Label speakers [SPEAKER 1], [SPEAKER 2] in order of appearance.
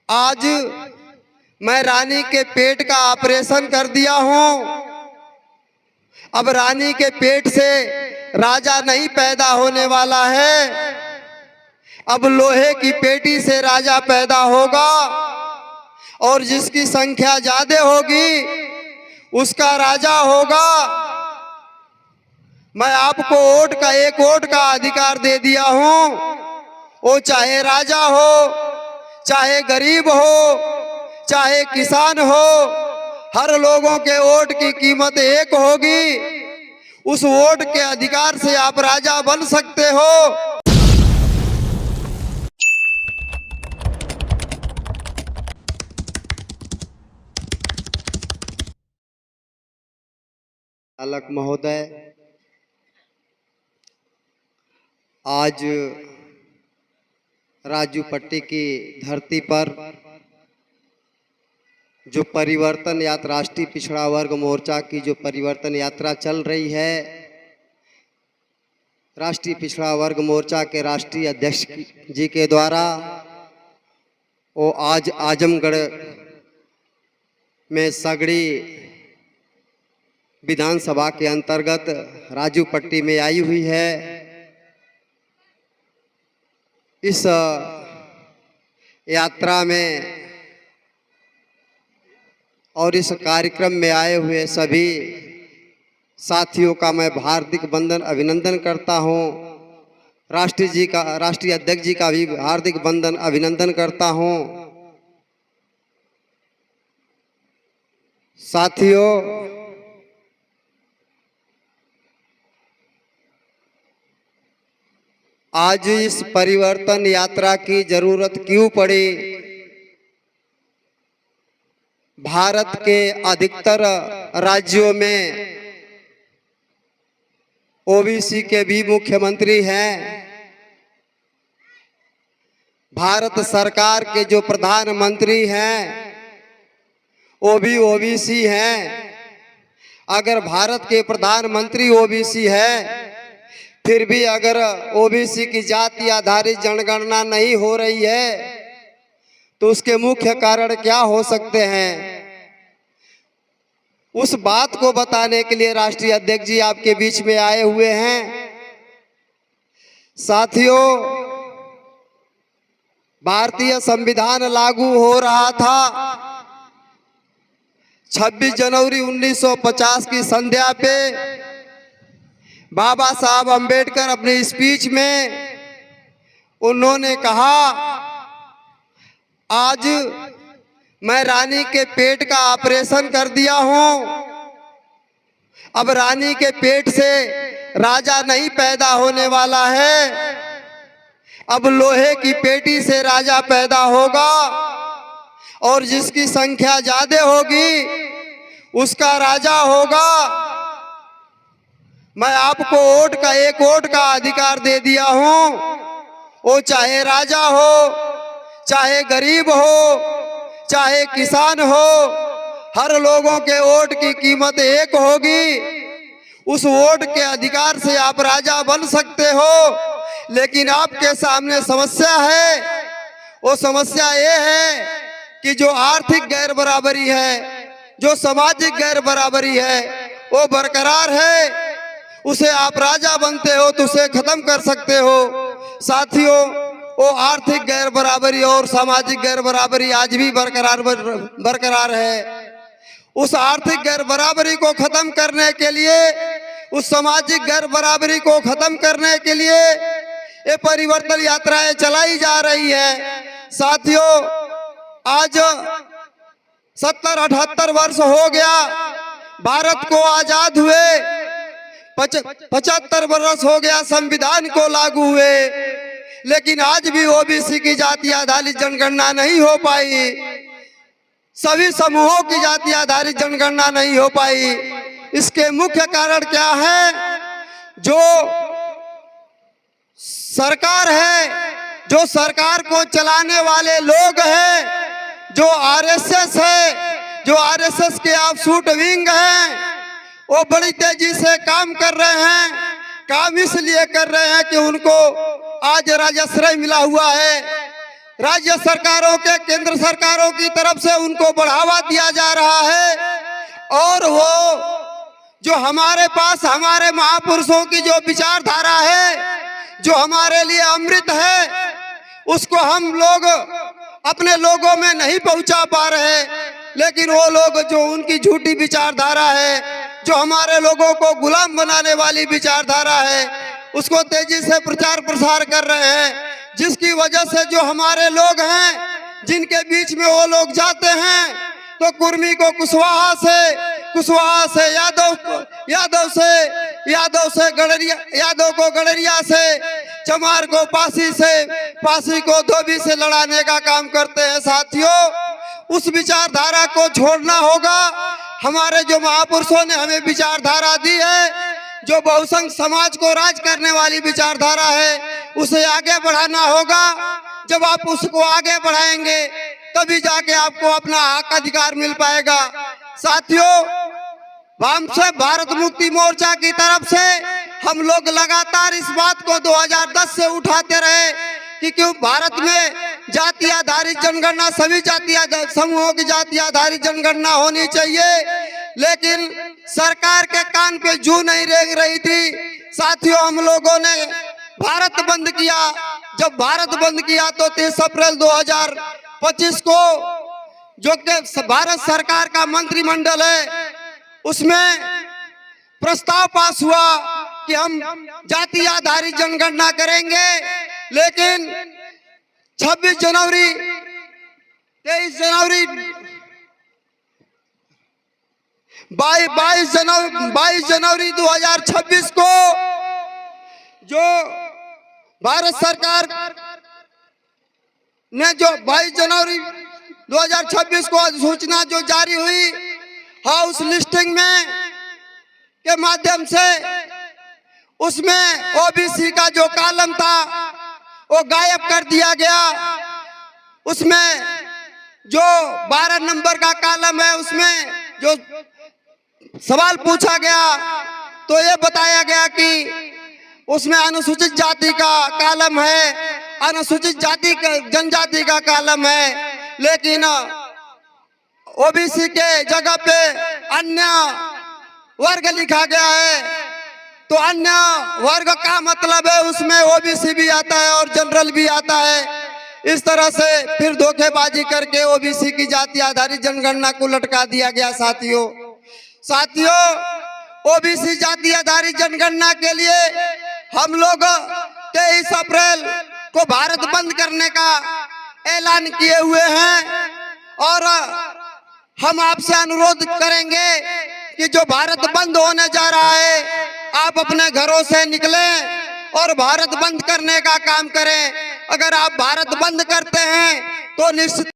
[SPEAKER 1] आज मैं रानी के पेट का ऑपरेशन कर दिया हूं। अब रानी के पेट से राजा नहीं पैदा होने वाला है, अब लोहे की पेटी से राजा पैदा होगा और जिसकी संख्या ज्यादा होगी उसका राजा होगा। मैं आपको एक वोट का अधिकार दे दिया हूं। वो चाहे राजा हो, चाहे गरीब हो, चाहे किसान हो, हर लोगों के वोट की कीमत एक होगी। उस वोट के अधिकार से आप राजा बन सकते हो। चालक महोदय, आज राजूपट्टी की धरती पर जो परिवर्तन यात्रा, राष्ट्रीय पिछड़ा वर्ग मोर्चा की जो परिवर्तन यात्रा चल रही है, राष्ट्रीय पिछड़ा वर्ग मोर्चा के राष्ट्रीय अध्यक्ष जी के द्वारा वो आज आजमगढ़ में सगड़ी विधानसभा के अंतर्गत राजूपट्टी में आई हुई है। इस यात्रा में और इस कार्यक्रम में आए हुए सभी साथियों का मैं हार्दिक अभिनंदन करता हूं। राष्ट्रीय अध्यक्ष जी का भी हार्दिक अभिनंदन करता हूं। साथियों, आज इस परिवर्तन यात्रा की जरूरत क्यों पड़ी? भारत के अधिकतर राज्यों में ओबीसी के भी मुख्यमंत्री हैं। भारत सरकार के जो प्रधानमंत्री हैं वो भी ओबीसी हैं। अगर भारत के प्रधानमंत्री ओबीसी है, फिर भी अगर ओबीसी की जाति आधारित जनगणना नहीं हो रही है तो उसके मुख्य कारण क्या हो सकते हैं? उस बात को बताने के लिए राष्ट्रीय अध्यक्ष जी आपके बीच में आए हुए हैं। साथियों, भारतीय संविधान लागू हो रहा था 26 जनवरी 1950 की संध्या पे बाबा साहब अंबेडकर अपने स्पीच में उन्होंने कहा, आज मैं रानी के पेट का ऑपरेशन कर दिया हूं। अब रानी के पेट से राजा नहीं पैदा होने वाला है, अब लोहे की पेटी से राजा पैदा होगा और जिसकी संख्या ज्यादा होगी उसका राजा होगा। मैं आपको एक वोट का अधिकार दे दिया हूं। वो चाहे राजा हो, चाहे गरीब हो, चाहे किसान हो, हर लोगों के वोट की कीमत एक होगी। उस वोट के अधिकार से आप राजा बन सकते हो। लेकिन आपके सामने समस्या है। वो समस्या ये है कि जो आर्थिक गैर बराबरी है, जो सामाजिक गैर बराबरी है, वो बरकरार है। उसे आप राजा बनते हो तो उसे खत्म कर सकते हो। साथियों, वो आर्थिक गैर बराबरी और सामाजिक गैर बराबरी आज भी बरकरार है। उस आर्थिक गैर बराबरी को खत्म करने के लिए, उस सामाजिक गैर बराबरी को खत्म करने के लिए ये परिवर्तन यात्राएं चलाई जा रही है। साथियों, आज 70-78 वर्ष हो गया भारत को आजाद हुए, 75 वर्ष हो गया संविधान को लागू हुए, लेकिन आज भी ओबीसी की जाति आधारित जनगणना नहीं हो पाई। सभी समूहों की जाति आधारित जनगणना नहीं हो पाई। इसके मुख्य कारण क्या है? जो सरकार है, जो सरकार को चलाने वाले लोग हैं, जो आरएसएस है, जो आरएसएस के ऑफशूट विंग हैं, वो बड़ी तेजी से काम कर रहे हैं। काम इसलिए कर रहे हैं कि उनको आज राजाश्रय मिला हुआ है। राज्य सरकारों के, केंद्र सरकारों की तरफ से उनको बढ़ावा दिया जा रहा है। और वो जो हमारे पास हमारे महापुरुषों की जो विचारधारा है, जो हमारे लिए अमृत है, उसको हम लोग अपने लोगों में नहीं पहुंचा पा रहे। लेकिन वो लोग जो उनकी झूठी विचारधारा है, जो हमारे लोगों को गुलाम बनाने वाली विचारधारा है, उसको तेजी से प्रचार प्रसार कर रहे हैं। जिसकी वजह से जो हमारे लोग हैं, जिनके बीच में वो लोग जाते हैं, तो कुर्मी को कुशवाहा से यादव से गडरिया, यादव को गडरिया से, चमार को पासी से, पासी को धोबी से लड़ाने का काम करते हैं। साथियों, उस विचारधारा को छोड़ना होगा। हमारे जो महापुरुषों ने हमें विचारधारा दी है, जो बहुसंख्य समाज को राज करने वाली विचारधारा है, उसे आगे बढ़ाना होगा। जब आप उसको आगे बढ़ाएंगे तभी जाके आपको अपना हक अधिकार मिल पाएगा। साथियों, हमसे भारत मुक्ति मोर्चा की तरफ से हम लोग लगातार इस बात को 2010 से उठाते रहे कि क्यों भारत में जाति आधारित जनगणना, सभी जाति समूहों की जाति आधारित जनगणना होनी चाहिए। लेकिन सरकार के कान पे जू नहीं रेंग रही थी। साथियों, हम लोगों ने भारत बंद किया। जब भारत बंद किया तो 30 अप्रैल 2025 को जो कि भारत सरकार का मंत्रिमंडल है, उसमें प्रस्ताव पास हुआ कि हम जाति आधारित जनगणना करेंगे। लेकिन 26 जनवरी 23 जनवरी 22 जनवरी 2026 को जो भारत सरकार ने जो 22 जनवरी 2026 को अधिसूचना जो जारी हुई, हाउस लिस्टिंग में के माध्यम से, उसमें ओबीसी का जो कॉलम था वो गायब कर दिया गया। उसमें जो 12 नंबर का कॉलम है, उसमें जो सवाल पूछा गया तो ये बताया गया कि उसमें अनुसूचित जाति का कॉलम है, अनुसूचित जाति जनजाति का कॉलम है। लेकिन ओबीसी के जगह पे अन्य वर्ग लिखा गया है। तो अन्य वर्ग का मतलब है उसमें ओबीसी भी आता है और जनरल भी आता है। इस तरह से फिर धोखेबाजी करके ओबीसी की जाति आधारित जनगणना को लटका दिया गया। साथियों, ओबीसी जाति आधारित जनगणना के लिए हम लोग 23 अप्रैल को भारत बंद करने का ऐलान किए हुए हैं। और हम आपसे अनुरोध करेंगे कि जो भारत बंद होने जा रहा है, आप अपने घरों से निकलें और भारत बंद करने का काम करें। अगर आप भारत बंद करते हैं तो निश्चित